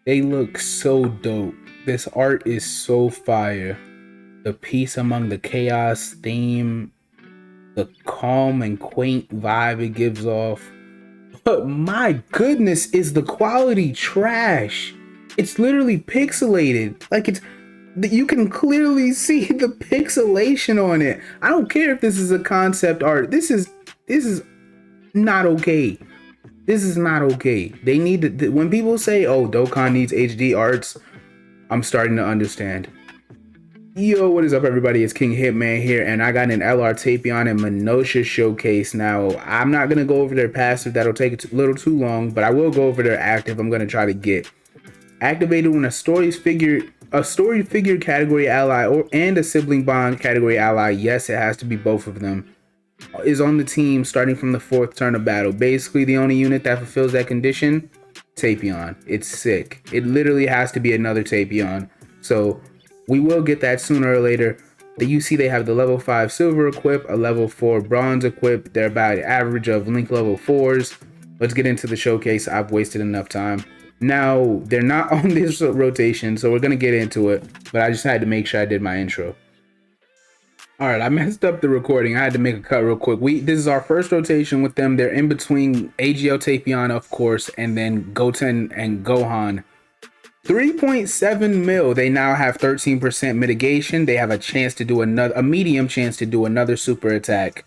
They look so dope. This art is so fire. The peace among the chaos theme, the calm and quaint vibe it gives off. But my goodness, is the quality trash? It's literally pixelated. Like you can clearly see the pixelation on it. I don't care if this is a concept art. This is not okay. This is not okay. They need to, when people say, "Oh, Dokkan needs HD arts," I'm starting to understand. Yo, what is up, everybody? It's King Hitman here, and I got an LR Tapion and Minosha showcase. Now, I'm not gonna go over their passive; that'll take a little too long. But I will go over their active. I'm gonna try to get activated when a story figure category ally and a sibling bond category ally. Yes, it has to be both of them. Is on the team starting from the 4th turn of battle. Basically, the only unit that fulfills that condition, Tapion. It's sick. It literally has to be another Tapion. So we will get that sooner or later. You see they have the level 5 silver equip, a level 4 bronze equip. They're about an average of Linc level 4s. Let's get into the showcase. I've wasted enough time. Now, they're not on this rotation, so we're going to get into it. But I just had to make sure I did my intro. All right, I messed up the recording. I had to make a cut real quick. This is our first rotation with them. They're in between AGL Tapion, of course, and then Goten and Gohan. 3.7 mil. They now have 13% mitigation. They have a chance to do a medium chance to do another super attack,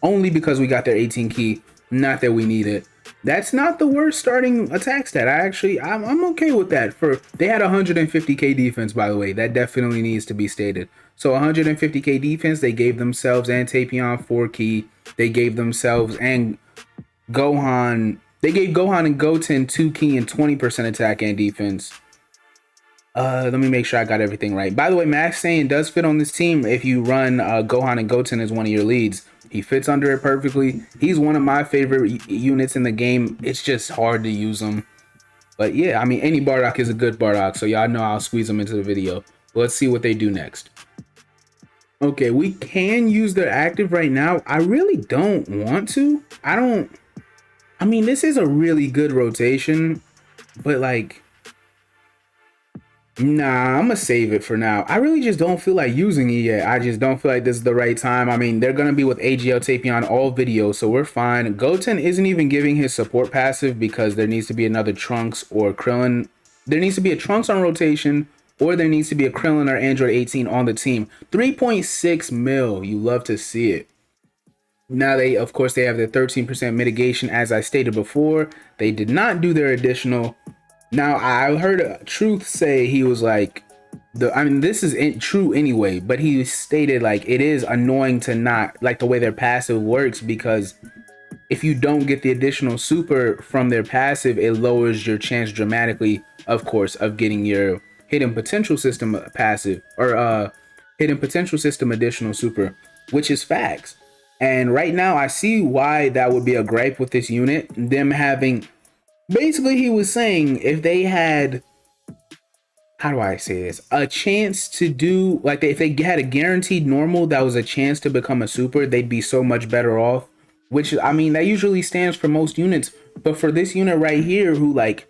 only because we got their 18 key. Not that we need it. That's not the worst starting attack stat. I'm okay with that. They had 150k defense, by the way. That definitely needs to be stated. So 150k defense, they gave themselves and Tapion 4 key. They gave themselves and Gohan. They gave Gohan and Goten 2 key and 20% attack and defense. Let me make sure I got everything right. By the way, Max Saiyan does fit on this team if you run Gohan and Goten as one of your leads. He fits under it perfectly. He's one of my favorite units in the game. It's just hard to use him. But yeah, I mean, any Bardock is a good Bardock, so y'all know I'll squeeze them into the video. Let's see what they do next. Okay, we can use their active right now. I really don't want to. I mean, this is a really good rotation, but like, nah, I'm gonna save it for now. I really just don't feel like using it yet. I just don't feel like this is the right time. I mean, they're gonna be with AGL Tapion all videos, so we're fine. Goten isn't even giving his support passive because there needs to be another Trunks or Krillin. There needs to be a Trunks on rotation, or there needs to be a Krillin or Android 18 on the team. 3.6 mil. You love to see it. Now of course, they have their 13% mitigation, as I stated before. They did not do their additional. Now, I heard Truth say he was like, this is true anyway, but he stated like it is annoying to not like the way their passive works, because if you don't get the additional super from their passive, it lowers your chance dramatically, of course, of getting your hidden potential system passive or hidden potential system additional super, which is facts. And right now I see why that would be a gripe with this unit. Them having, basically he was saying if they had, how do I say this, a chance to do like if they had a guaranteed normal that was a chance to become a super, they'd be so much better off. Which, I mean, that usually stands for most units, but for this unit right here, who like,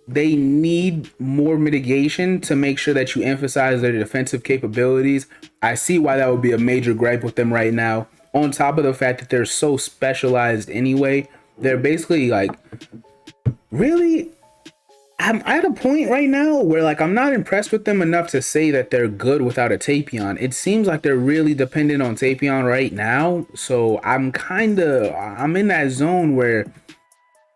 they need more mitigation to make sure that you emphasize their defensive capabilities. I see why that would be a major gripe with them right now. On top of the fact that they're so specialized anyway, they're basically like, really, I'm at a point right now where like I'm not impressed with them enough to say that they're good without a Tapion. It seems like they're really dependent on Tapion right now. So I'm in that zone where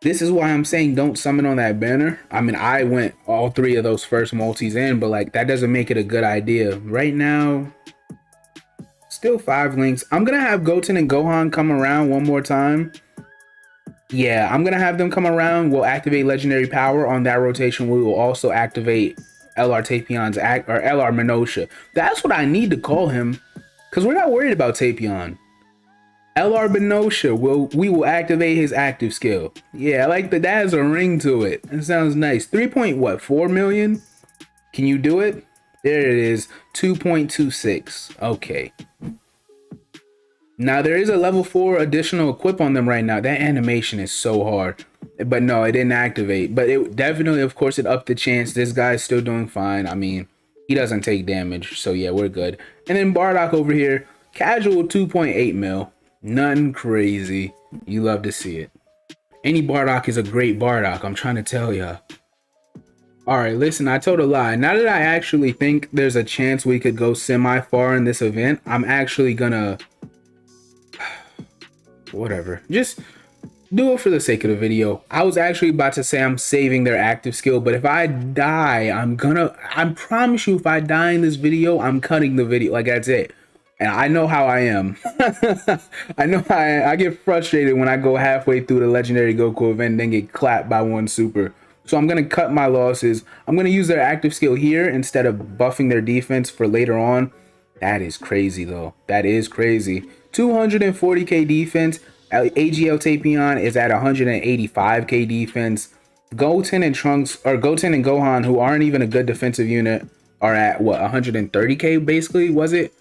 this is why I'm saying don't summon on that banner. I mean, I went all 3 of those first multis in, but like that doesn't make it a good idea. Right now, still 5 links. I'm gonna have Goten and Gohan come around one more time. Yeah, I'm gonna have them come around. We'll activate legendary power on that rotation. We will also activate LR Tapion's or LR Minosha. That's what I need to call him, because we're not worried about Tapion. LR Minosha, we will activate his active skill. Yeah, I like that. That has a ring to it. It sounds nice. 3.4 million? Can you do it? There it is. 2.26. Okay. Now there is a level 4 additional equip on them right now. That animation is so hard. But no, it didn't activate. But it definitely, of course, it upped the chance. This guy's still doing fine. I mean, he doesn't take damage, so yeah, we're good. And then Bardock over here, casual 2.8 mil. Nothing crazy. You love to see it. Any Bardock is a great Bardock, I'm trying to tell ya. Alright, listen, I told a lie. Now that I actually think there's a chance we could go semi-far in this event, I'm actually gonna... whatever. Just do it for the sake of the video. I was actually about to say I'm saving their active skill, but if I die, I promise you, if I die in this video, I'm cutting the video. Like, that's it. And I know how I am. I know I get frustrated when I go halfway through the legendary Goku event and then get clapped by one super. So I'm going to cut my losses. I'm going to use their active skill here instead of buffing their defense for later on. That is crazy, though. That is crazy. 240k defense. AGL Tapion is at 185k defense. Goten and Trunks, or Goten and Gohan, who aren't even a good defensive unit, are at what, 130k basically, was it?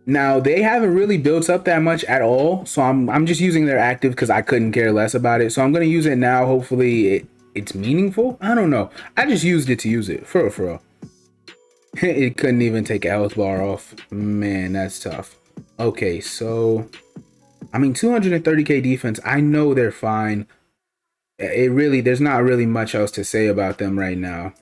Now they haven't really built up that much at all, so I'm just using their active because I couldn't care less about it. So I'm gonna use it now. Hopefully it's meaningful. I don't know. I just used it to use it for real. It couldn't even take a health bar off. Man, that's tough. Okay, so I mean 230k defense. I know they're fine. There's not really much else to say about them right now.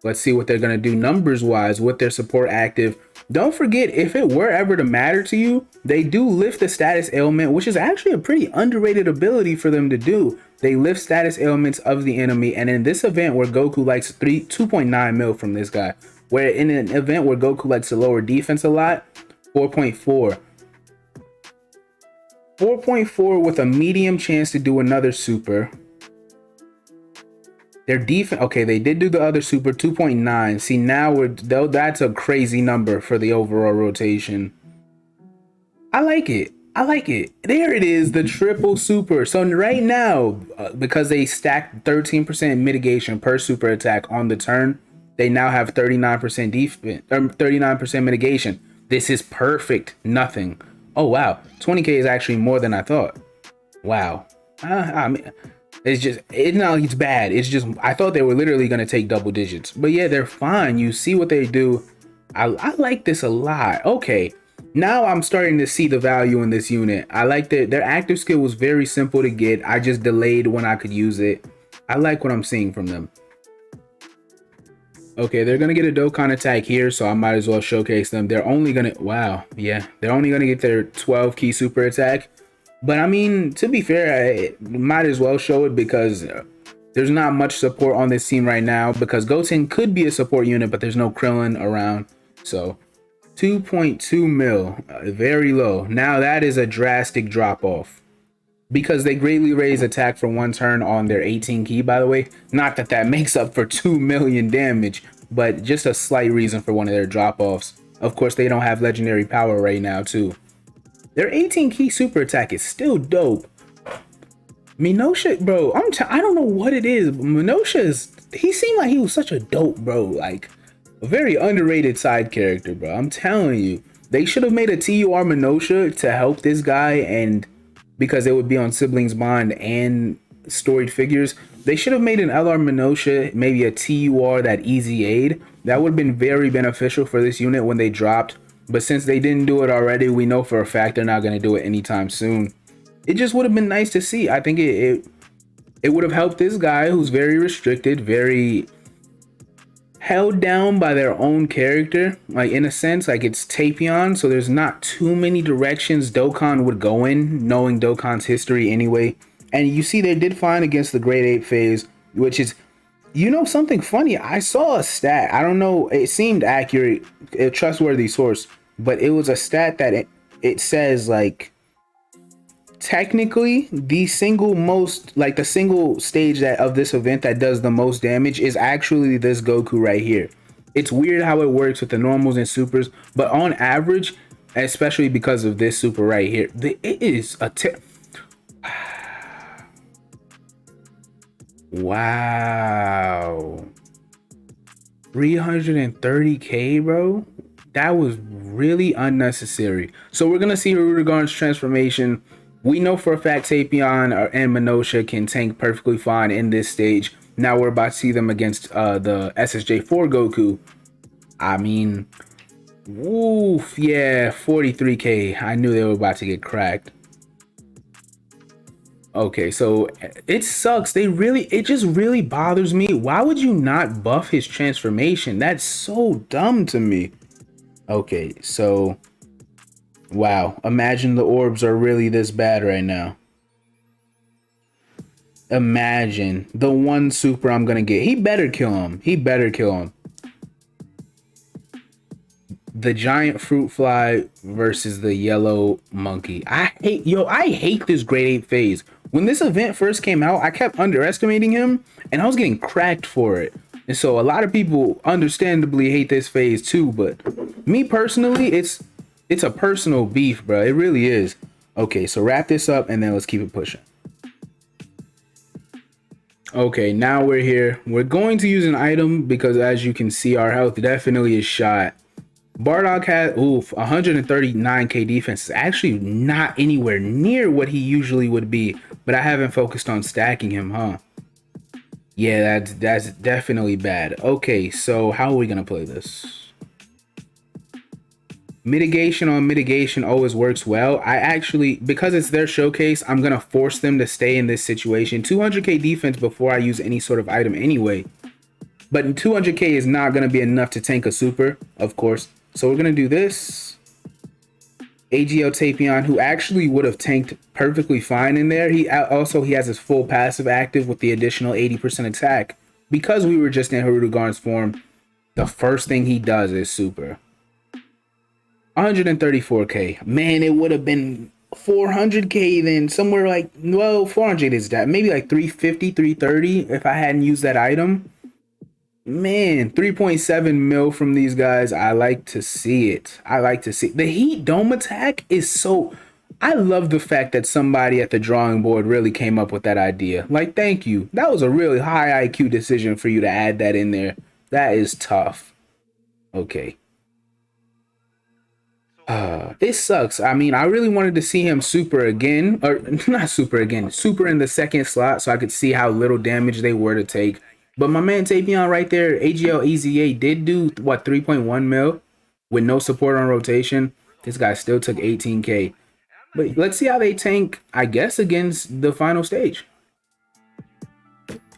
Let's see what they're gonna do numbers wise with their support active. Don't forget, if it were ever to matter to you, they do lift the status ailment, which is actually a pretty underrated ability for them to do. They lift status ailments of the enemy, and in this event where Goku likes 2.9 mil from this guy, where in an event where Goku likes to lower defense a lot, 4.4. 4.4 with a medium chance to do another super. Their defense, okay, they did do the other super, 2.9. See, now that's a crazy number for the overall rotation. I like it. I like it. There it is, the triple super. So right now, because they stacked 13% mitigation per super attack on the turn, they now have 39% defense, 39% mitigation. This is perfect. Nothing. Oh wow, 20k is actually more than I thought. Wow. I mean, it's not like it's bad. It's just, I thought they were literally going to take double digits. But yeah, they're fine. You see what they do. I like this a lot. Okay, now I'm starting to see the value in this unit. I like that their active skill was very simple to get. I just delayed when I could use it. I like what I'm seeing from them. Okay, they're going to get a Dokkan attack here, so I might as well showcase them. They're only going to, wow, yeah, they're only going to get their 12 key super attack. But I mean, to be fair, I might as well show it because there's not much support on this team right now, because Goten could be a support unit, but there's no Krillin around. So 2.2 mil, very low. Now that is a drastic drop off because they greatly raise attack for one turn on their 18 key, by the way. Not that that makes up for 2 million damage, but just a slight reason for one of their drop offs. Of course, they don't have legendary power right now too. Their 18 key super attack is still dope. Minosha, bro, I don't know what it is. He seemed like he was such a dope, bro. Like a very underrated side character, bro. I'm telling you, they should have made a TUR Minosha to help this guy, and because it would be on Siblings Bond and storied figures, they should have made an LR Minosha, maybe a TUR, that easy aid. That would have been very beneficial for this unit when they dropped. But since they didn't do it already, we know for a fact they're not going to do it anytime soon. It just would have been nice to see. I think it would have helped this guy who's very restricted, very held down by their own character. Like, in a sense, like it's Tapion, so there's not too many directions Dokkan would go in, knowing Dokkan's history anyway. And you see they did fine against the grade 8 phase, which is, you know, something funny. I saw a stat. I don't know. It seemed accurate, a trustworthy source, but it was a stat that it says, like, technically the single stage that of this event that does the most damage is actually this Goku right here. It's weird how it works with the normals and supers, but on average, especially because of this super right here, it is a wow, 330k, bro. That was really unnecessary. So we're gonna see Rudigar's transformation We know for a fact Tapion and Minosha can tank perfectly fine in this stage. Now we're about to see them against the SSJ4 Goku. I mean, woof, yeah, 43k. I knew they were about to get cracked. Okay, so it sucks. It just really bothers me. Why would you not buff his transformation? That's so dumb to me. Okay, so wow, imagine the orbs are really this bad right now. Imagine the one super I'm gonna get. He better kill him. He better kill him. The giant fruit fly versus the yellow monkey. I hate this grade 8 phase. When this event first came out, I kept underestimating him and I was getting cracked for it. And so a lot of people understandably hate this phase too, but me personally, it's a personal beef, bro. It really is. Okay, so wrap this up and then let's keep it pushing. Okay, now we're here. We're going to use an item because as you can see, our health definitely is shot. Murdock has 139k defense. Is actually not anywhere near what he usually would be, but I haven't focused on stacking him, huh? Yeah, that's definitely bad. Okay, so how are we gonna play this? Mitigation on mitigation always works well. I actually, because it's their showcase, I'm gonna force them to stay in this situation. 200k defense before I use any sort of item anyway. But 200k is not gonna be enough to tank a super, of course. So we're gonna do this. AGL Tapion, who actually would have tanked perfectly fine in there. He has his full passive active with the additional 80% attack. Because we were just in Hirudegarn's form, the first thing he does is super. 134k. Man, it would have been 400k then. Somewhere like, well, 400 is that. Maybe like 350, 330 if I hadn't used that item. Man, 3.7 mil from these guys. I like to see it. I like to see the heat dome attack is so. I love the fact that somebody at the drawing board really came up with that idea. Like, thank you. That was a really high IQ decision for you to add that in there. That is tough. Okay. This sucks. I mean, I really wanted to see him super again, or not super again, super in the second slot so I could see how little damage they were to take. But my man Tapion right there, AGL EZA did do what 3.1 mil with no support on rotation. This guy still took 18k. But let's see how they tank, I guess, against the final stage.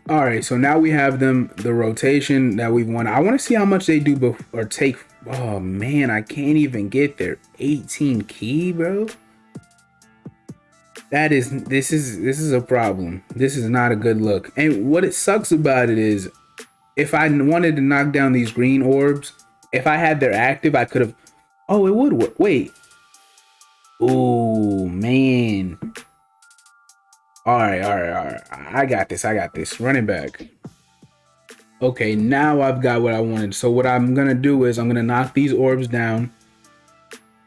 All right, so now we have them, the rotation that we've won. I want to see how much they do or take. Oh man, I can't even get there. 18 key, bro. This is a problem. This is not a good look. And what it sucks about it is, if I wanted to knock down these green orbs, if I had their active, I could have. Oh, it would work. Wait. Oh man. All right. I got this. Running back. Okay, now I've got what I wanted. So what I'm gonna do is I'm gonna knock these orbs down.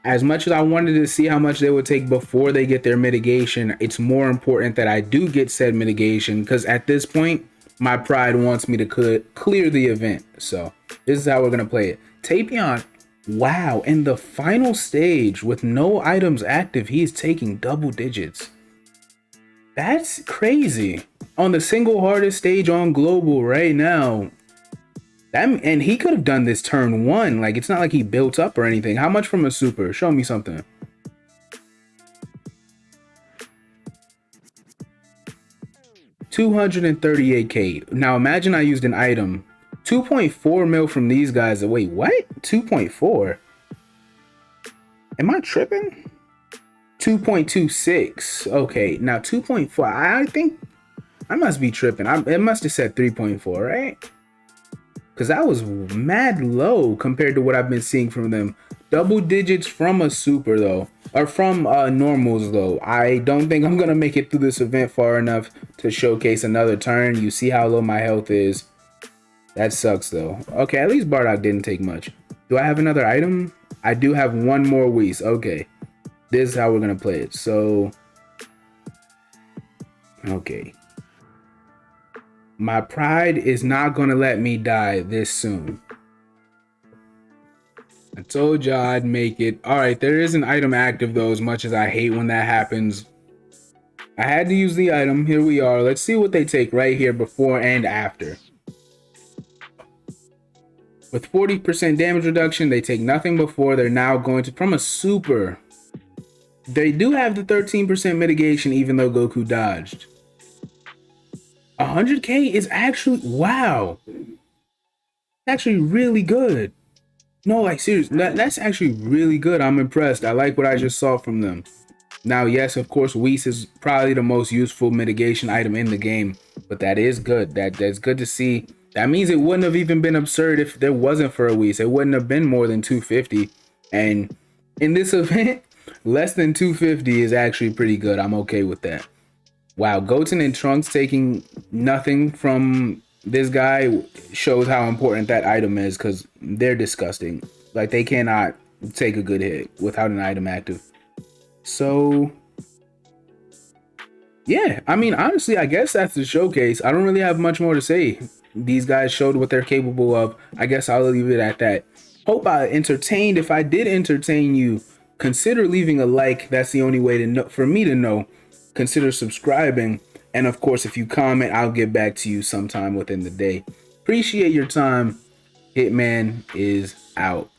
As much as I wanted to see how much they would take before they get their mitigation, it's more important that I do get said mitigation, because at this point, my pride wants me to clear the event. So this is how we're gonna play it. Tapion, wow, in the final stage with no items active, he's taking double digits. That's crazy. On the single hardest stage on global right now. And he could have done this turn one. Like, it's not like he built up or anything. How much from a super? Show me something. $238k. Now imagine I used an item. 2.4 mil from these guys. Wait, what? 2.4? Am I tripping? 2.26. Okay, now 2.4. I think I must be tripping. It must have said 3.4, right? Because that was mad low compared to what I've been seeing from them. Double digits from a super though, or from normals though. I don't think I'm gonna make it through this event far enough to showcase another turn. You see how low my health is. That sucks though. Okay, at least Murdock didn't take much. Do I have another item? I do have one more Whis. Okay, this is how we're gonna play it. So, okay. My pride is not gonna let me die this soon. I told y'all I'd make it. All right, there is an item active though, as much as I hate when that happens. I had to use the item. Here we are. Let's see what they take right here before and after. With 40% damage reduction, they take nothing before. They're now going to, from a super, they do have the 13% mitigation even though Goku dodged. 100k is actually, wow. Actually really good. No, like seriously, that's actually really good. I'm impressed. I like what I just saw from them. Now, yes, of course, Whis is probably the most useful mitigation item in the game, but that is good. That's good to see. That means it wouldn't have even been absurd if there wasn't for a Whis. It wouldn't have been more than 250. And in this event, less than 250 is actually pretty good. I'm okay with that. Wow, Goten and Trunks taking nothing from this guy shows how important that item is, because they're disgusting. Like, they cannot take a good hit without an item active. So yeah, I mean, honestly, I guess that's the showcase. I don't really have much more to say. These guys showed what they're capable of. I guess I'll leave it at that. Hope I entertained. If I did entertain you, consider leaving a like. That's the only way to know, for me to know. Consider subscribing. And of course, if you comment, I'll get back to you sometime within the day. Appreciate your time. Hitman is out.